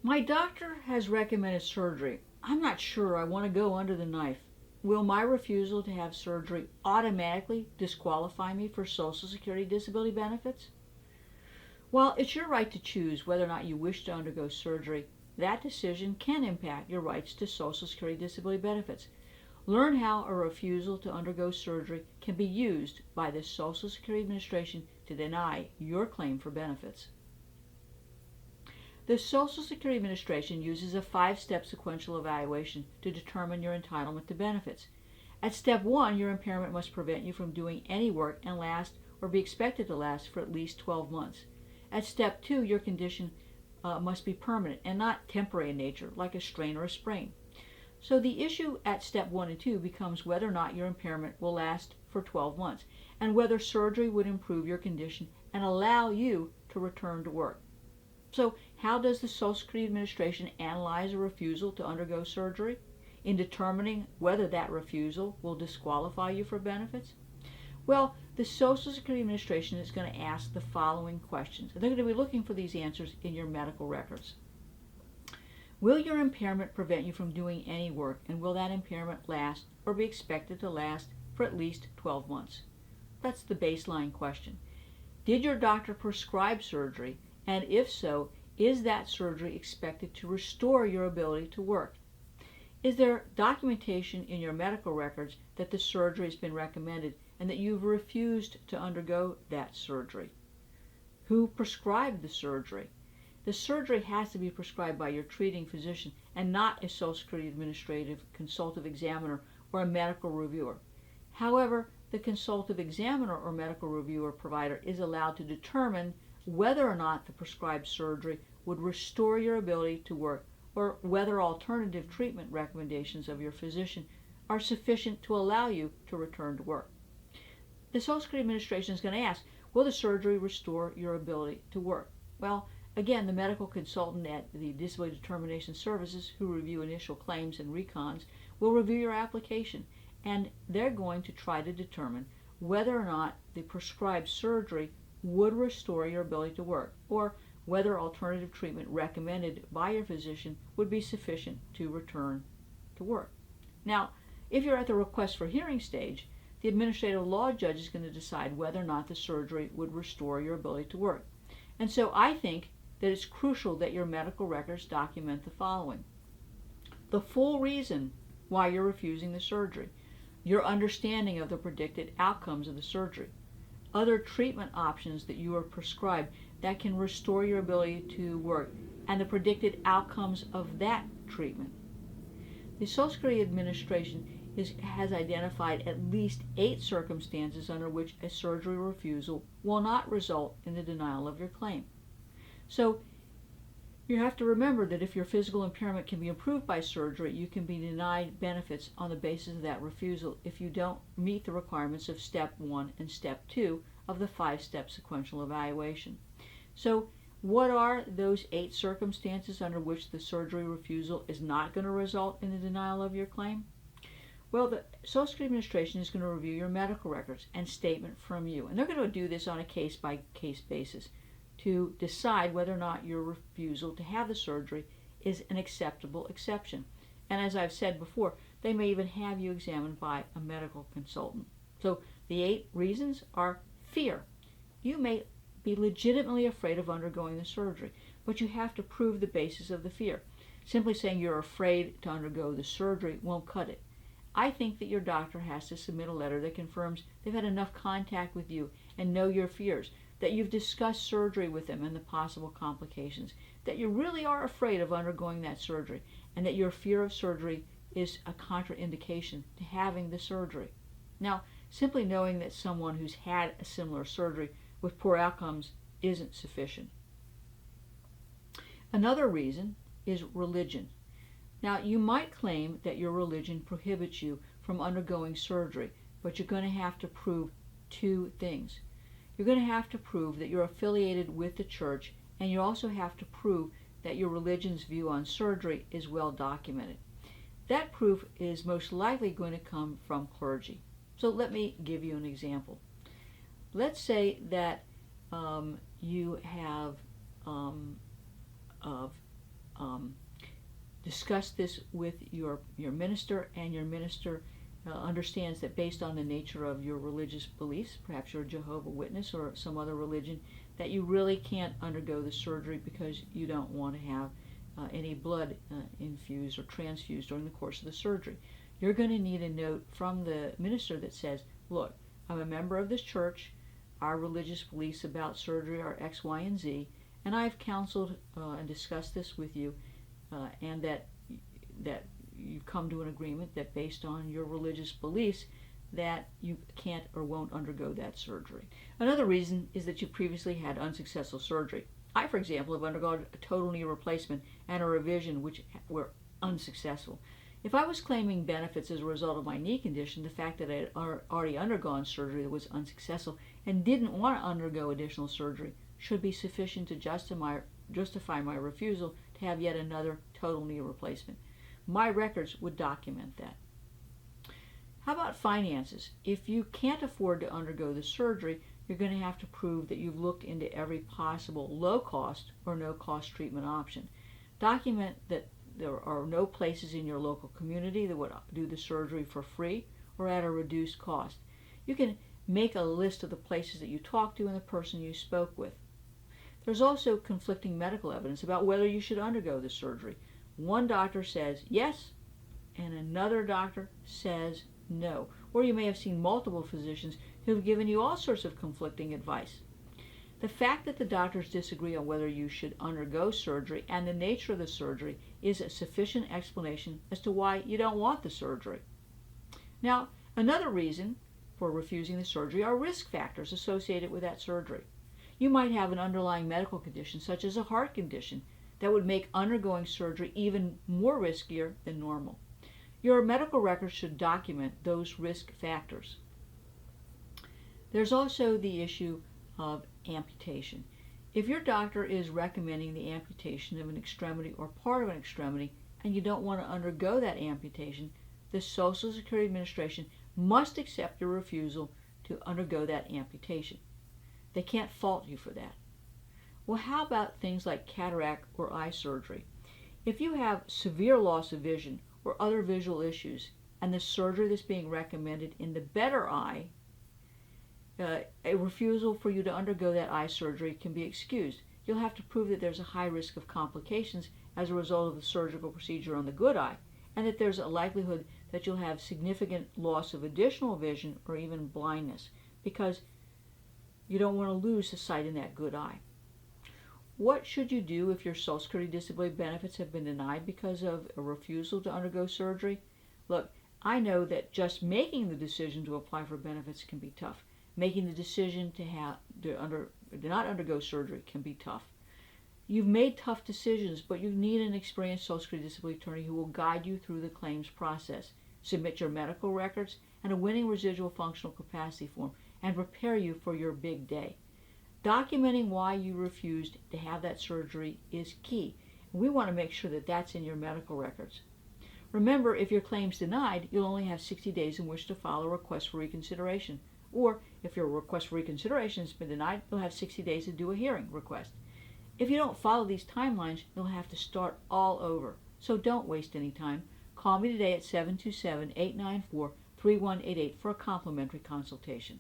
My doctor has recommended surgery. I'm not sure I want to go under the knife. Will my refusal to have surgery automatically disqualify me for Social Security disability benefits? While it's your right to choose whether or not you wish to undergo surgery, that decision can impact your rights to Social Security disability benefits. Learn how a refusal to undergo surgery can be used by the Social Security Administration to deny your claim for benefits. The Social Security Administration uses a 5-step sequential evaluation to determine your entitlement to benefits. At step 1, your impairment must prevent you from doing any work and last or be expected to last for at least 12 months. At step 2, your condition must be permanent and not temporary in nature, like a strain or a sprain. So the issue at step 1 and 2 becomes whether or not your impairment will last for 12 months and whether surgery would improve your condition and allow you to return to work. So how does the Social Security Administration analyze a refusal to undergo surgery in determining whether that refusal will disqualify you for benefits? Well, the Social Security Administration is going to ask the following questions. They're going to be looking for these answers in your medical records. Will your impairment prevent you from doing any work, and will that impairment last or be expected to last for at least 12 months? That's the baseline question. Did your doctor prescribe surgery, and if so, is that surgery expected to restore your ability to work? Is there documentation in your medical records that the surgery has been recommended and that you've refused to undergo that surgery? Who prescribed the surgery? The surgery has to be prescribed by your treating physician and not a Social Security Administrative consultative examiner or a medical reviewer. However, the consultative examiner or medical reviewer provider is allowed to determine whether or not the prescribed surgery would restore your ability to work or whether alternative treatment recommendations of your physician are sufficient to allow you to return to work. The Social Security Administration is going to ask, will the surgery restore your ability to work? Well, again, the medical consultant at the Disability Determination Services, who review initial claims and recons, will review your application, and they're going to try to determine whether or not the prescribed surgery would restore your ability to work, or whether alternative treatment recommended by your physician would be sufficient to return to work. Now, if you're at the request for hearing stage, the administrative law judge is going to decide whether or not the surgery would restore your ability to work. And so I think that it's crucial that your medical records document the following: the full reason why you're refusing the surgery, your understanding of the predicted outcomes of the surgery, other treatment options that you are prescribed that can restore your ability to work, and the predicted outcomes of that treatment. The Social Security Administration has identified at least 8 circumstances under which a surgery refusal will not result in the denial of your claim. So you have to remember that if your physical impairment can be improved by surgery, you can be denied benefits on the basis of that refusal if you don't meet the requirements of Step 1 and Step 2 of the 5-step sequential evaluation. So what are those 8 circumstances under which the surgery refusal is not going to result in the denial of your claim? Well, the Social Security Administration is going to review your medical records and statement from you, and they're going to do this on a case-by-case basis to decide whether or not your refusal to have the surgery is an acceptable exception. And as I've said before, they may even have you examined by a medical consultant. So the 8 reasons are fear. You may be legitimately afraid of undergoing the surgery, but you have to prove the basis of the fear. Simply saying you're afraid to undergo the surgery won't cut it. I think that your doctor has to submit a letter that confirms they've had enough contact with you and know your fears, that you've discussed surgery with them and the possible complications, that you really are afraid of undergoing that surgery, and that your fear of surgery is a contraindication to having the surgery. Now, simply knowing that someone who's had a similar surgery with poor outcomes isn't sufficient. Another reason is religion. Now, you might claim that your religion prohibits you from undergoing surgery, but you're going to have to prove 2 things. You're going to have to prove that you're affiliated with the church, and you also have to prove that your religion's view on surgery is well documented. That proof is most likely going to come from clergy. So let me give you an example. Let's say that you have Discuss this with your minister, and your minister understands that based on the nature of your religious beliefs, perhaps you're a Jehovah's Witness or some other religion, that you really can't undergo the surgery because you don't want to have any blood infused or transfused during the course of the surgery. You're going to need a note from the minister that says, look, I'm a member of this church, our religious beliefs about surgery are X, Y, and Z, and I've counseled and discussed this with you, and that you've come to an agreement that based on your religious beliefs that you can't or won't undergo that surgery. Another reason is that you previously had unsuccessful surgery. I, for example, have undergone a total knee replacement and a revision which were unsuccessful. If I was claiming benefits as a result of my knee condition, the fact that I had already undergone surgery that was unsuccessful and didn't want to undergo additional surgery should be sufficient to justify my refusal to have yet another total knee replacement. My records would document that. How about finances? If you can't afford to undergo the surgery, you're going to have to prove that you've looked into every possible low-cost or no-cost treatment option. Document that there are no places in your local community that would do the surgery for free or at a reduced cost. You can make a list of the places that you talked to and the person you spoke with. There's also conflicting medical evidence about whether you should undergo the surgery. One doctor says yes, and another doctor says no. Or you may have seen multiple physicians who have given you all sorts of conflicting advice. The fact that the doctors disagree on whether you should undergo surgery and the nature of the surgery is a sufficient explanation as to why you don't want the surgery. Now, another reason for refusing the surgery are risk factors associated with that surgery. You might have an underlying medical condition, such as a heart condition, that would make undergoing surgery even more riskier than normal. Your medical records should document those risk factors. There's also the issue of amputation. If your doctor is recommending the amputation of an extremity or part of an extremity and you don't want to undergo that amputation, the Social Security Administration must accept your refusal to undergo that amputation. They can't fault you for that. Well, how about things like cataract or eye surgery? If you have severe loss of vision or other visual issues and the surgery that's being recommended in the better eye, a refusal for you to undergo that eye surgery can be excused. You'll have to prove that there's a high risk of complications as a result of the surgical procedure on the good eye, and that there's a likelihood that you'll have significant loss of additional vision or even blindness, because you don't want to lose the sight in that good eye. What should you do if your Social Security disability benefits have been denied because of a refusal to undergo surgery? Look, I know that just making the decision to apply for benefits can be tough. Making the decision to not undergo surgery can be tough. You've made tough decisions, but you need an experienced Social Security disability attorney who will guide you through the claims process, submit your medical records and a winning residual functional capacity form, and prepare you for your big day. Documenting why you refused to have that surgery is key. We want to make sure that that's in your medical records. Remember, if your claim's denied, you'll only have 60 days in which to file a request for reconsideration. Or, if your request for reconsideration has been denied, you'll have 60 days to do a hearing request. If you don't follow these timelines, you'll have to start all over. So don't waste any time. Call me today at 727-894-3188 for a complimentary consultation.